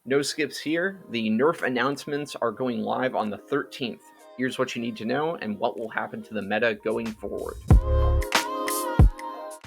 NoSkips here. The nerf announcements are going live on the 13th. Here's what you need to know and what will happen to the meta going forward.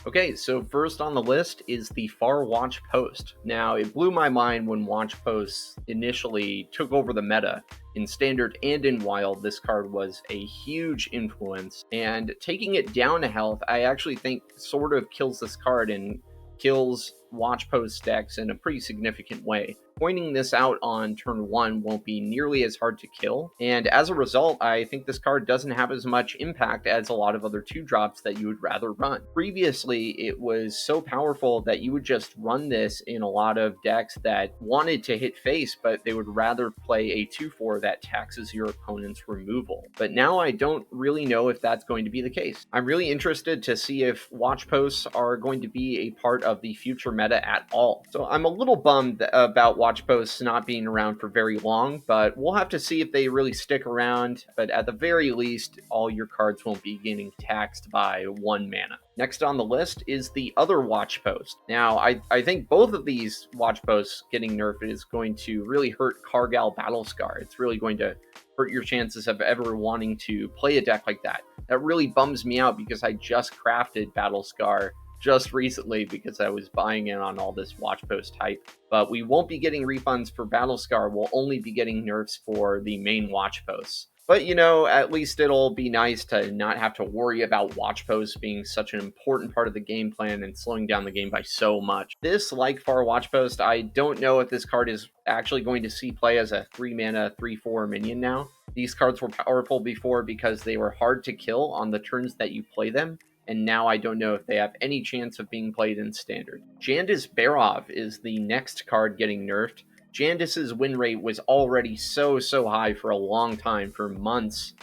Okay, so first on the list is the Far Watch Post. Now, it blew my mind when Watch Posts initially took over the meta. In Standard and in Wild, this card was a huge influence, and taking it down to health, I actually think sort of kills this card and kills Watch Post decks in a pretty significant way. Pointing this out on turn 1 won't be nearly as hard to kill, and as a result, I think this card doesn't have as much impact as a lot of other 2-drops that you would rather run. Previously, it was so powerful that you would just run this in a lot of decks that wanted to hit face, but they would rather play a 2-4 that taxes your opponent's removal. But now I don't really know if that's going to be the case. I'm really interested to see if Watch Posts are going to be a part of the future meta at all. So I'm a little bummed about Watch Posts not being around for very long, but we'll have to see if they really stick around. But at the very least, all your cards won't be getting taxed by 1 mana. Next on the list is the other Watch Post. Now, I think both of these Watch Posts getting nerfed is going to really hurt Kargal Battlescar. It's really going to hurt your chances of ever wanting to play a deck like that. That really bums me out because I just crafted Battlescar just recently because I was buying in on all this Watch Post hype. But we won't be getting refunds for Battlescar. We'll only be getting nerfs for the main Watch Posts. But, at least it'll be nice to not have to worry about Watch Posts being such an important part of the game plan and slowing down the game by so much. This, like Far Watch Post, I don't know if this card is actually going to see play as a 3-mana, 3-4 minion now. These cards were powerful before because they were hard to kill on the turns that you play them, and now I don't know if they have any chance of being played in Standard. Jandis Barov is the next card getting nerfed. Jandis's win rate was already so high for a long time, for months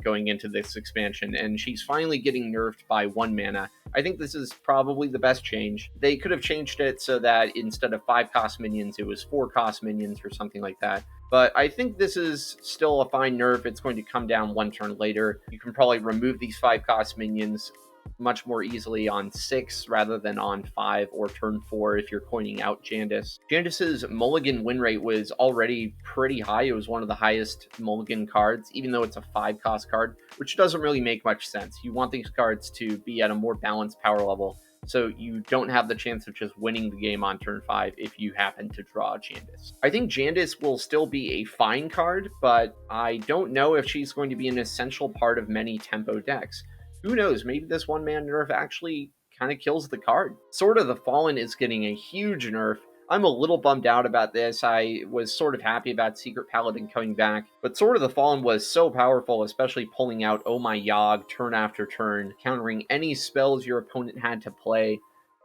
going into this expansion, and she's finally getting nerfed by 1 mana. I think this is probably the best change. They could have changed it so that instead of 5-cost minions, it was 4-cost minions or something like that. But I think this is still a fine nerf. It's going to come down 1 turn later. You can probably remove these 5-cost minions much more easily on 6 rather than on 5 or turn 4 if you're coining out Jandis. Jandis's mulligan win rate was already pretty high. It was one of the highest mulligan cards, even though it's a 5-cost card, which doesn't really make much sense. You want these cards to be at a more balanced power level, so you don't have the chance of just winning the game on turn 5 if you happen to draw Jandis. I think Jandis will still be a fine card, but I don't know if she's going to be an essential part of many tempo decks. Who knows, maybe this 1-man nerf actually kind of kills the card. Sword of the Fallen is getting a huge nerf. I'm a little bummed out about this. I was sort of happy about Secret Paladin coming back, but Sword of the Fallen was so powerful, especially pulling out Oh My Yogg turn after turn, countering any spells your opponent had to play.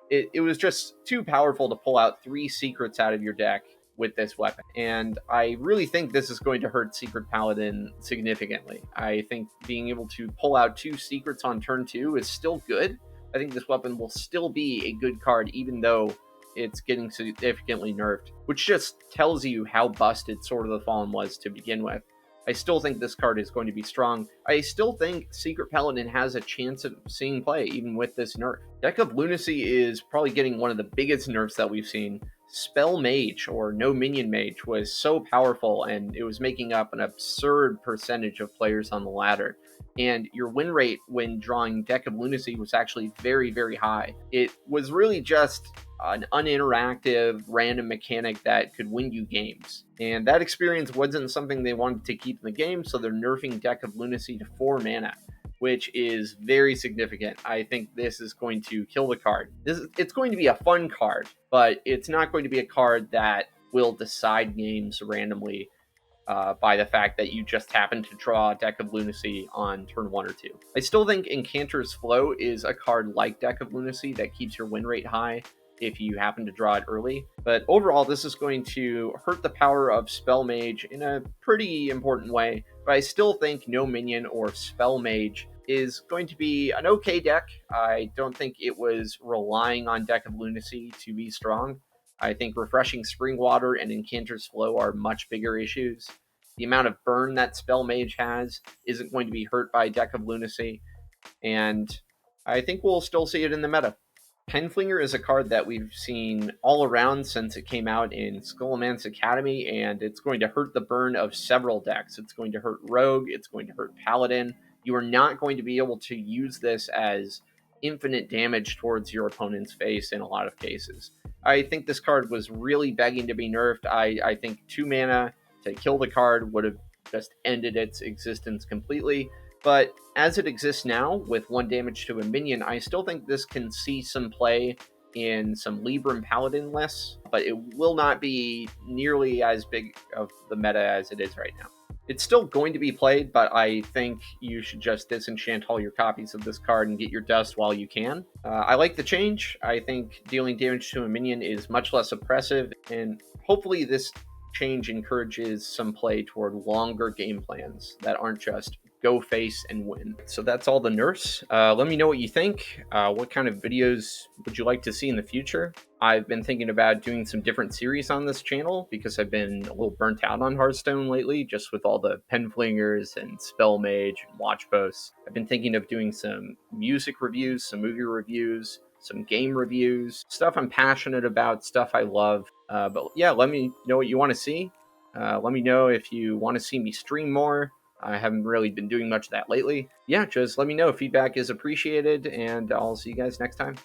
It was just too powerful to pull out 3 secrets out of your deck with this weapon, and I really think this is going to hurt Secret Paladin significantly. I think being able to pull out 2 secrets on turn 2 is still good. I think this weapon will still be a good card even though it's getting significantly nerfed, which just tells you how busted Sword of the Fallen was to begin with. I still think this card is going to be strong. I still think Secret Paladin has a chance of seeing play even with this nerf. Deck of Lunacy is probably getting one of the biggest nerfs that we've seen. Spell Mage, or No Minion Mage, was so powerful, and it was making up an absurd percentage of players on the ladder. And your win rate when drawing Deck of Lunacy was actually very high. It was really just an uninteractive, random mechanic that could win you games. And that experience wasn't something they wanted to keep in the game, so they're nerfing Deck of Lunacy to 4 mana, which is very significant. I think this is going to kill the card. It's going to be a fun card, but it's not going to be a card that will decide games randomly by the fact that you just happen to draw a Deck of Lunacy on turn 1 or 2. I still think Incanter's Flow is a card like Deck of Lunacy that keeps your win rate high if you happen to draw it early. But overall, this is going to hurt the power of Spell Mage in a pretty important way. But I still think No Minion or Spell Mage is going to be an okay deck. I don't think it was relying on Deck of Lunacy to be strong. I think Refreshing Springwater and Incanter's Flow are much bigger issues. The amount of burn that Spell Mage has isn't going to be hurt by Deck of Lunacy, and I think we'll still see it in the meta. Flinger is a card that we've seen all around since it came out in Skullman's Academy, and it's going to hurt the burn of several decks. It's going to hurt Rogue, it's going to hurt Paladin. You are not going to be able to use this as infinite damage towards your opponent's face in a lot of cases. I think this card was really begging to be nerfed. I think 2 mana to kill the card would have just ended its existence completely. But as it exists now, with 1 damage to a minion, I still think this can see some play in some Libram Paladin lists, but it will not be nearly as big of the meta as it is right now. It's still going to be played, but I think you should just disenchant all your copies of this card and get your dust while you can. I like the change. I think dealing damage to a minion is much less oppressive, and hopefully this change encourages some play toward longer game plans that aren't just go face and win. So that's all the nerfs. Let me know what you think. What kind of videos would you like to see in the future? I've been thinking about doing some different series on this channel because I've been a little burnt out on Hearthstone lately, just with all the pen flingers and spell mage and watch posts. I've been thinking of doing some music reviews, some movie reviews, some game reviews, stuff I'm passionate about, stuff I love. But yeah, let me know what you want to see. Let me know if you want to see me stream more. I haven't really been doing much of that lately. Yeah, just let me know. Feedback is appreciated, and I'll see you guys next time.